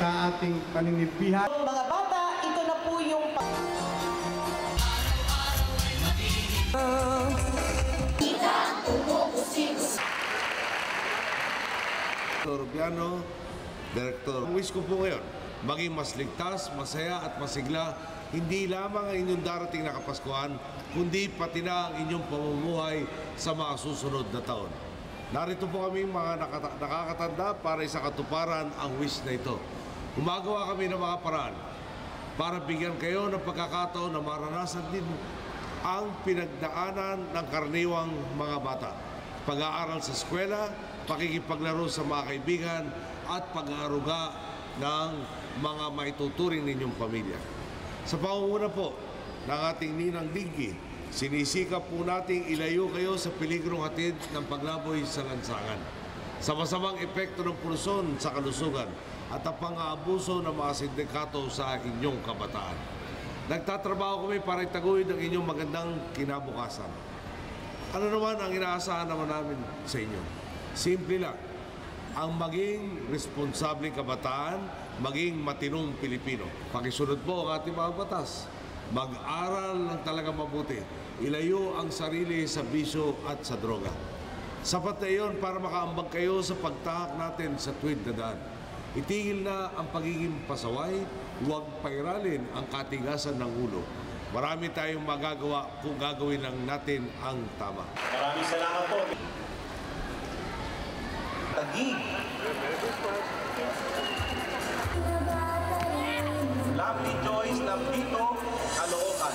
sa ating paninipihan. Mga bata, ito na po yung Rubiano, Director. Ang wish ko po ngayon, maging mas ligtas, masaya at masigla, hindi lamang ang inyong darating na Kapaskuhan, kundi pati na ang inyong pamumuhay sa mga susunod na taon. Narito po kami mga nakakatanda para sa katuparan ang wish na ito. Gumagawa kami ng mga paraan para bigyan kayo ng pagkakataon na maranasan din ang pinagdaanan ng karaniwang mga bata. Pag-aaral sa eskwela, pakikipaglaro sa mga kaibigan, at pag-aaruga ng mga maituturing ninyong pamilya. Sa pangunguna po ng ating Ninang Dinky, sinisikap po nating ilayo kayo sa peligrong hatid ng paglaboy sa lansangan, sa masamang epekto ng polusyon sa kalusugan at ang pang-aabuso ng mga sindikato sa inyong kabataan. Nagtatrabaho kami para itaguyod ang inyong magandang kinabukasan. Ano naman ang inaasahan naman namin sa inyo? Simple lang, ang maging responsableng kabataan, maging matinong Pilipino. Pakisunod po ang ating mga batas. Mag-aral ng talaga mabuti. Ilayo ang sarili sa bisyo at sa droga. Sapat na iyon para makaambag kayo sa pagtahak natin sa tuwid na daan. Itigil na ang pagiging pasaway, huwag pairalin ang katigasan ng ulo. Marami tayong magagawa kung gagawin lang natin ang tama. Maraming salamat po. Taguig. Lovely Joyce Lambito, Caloocan.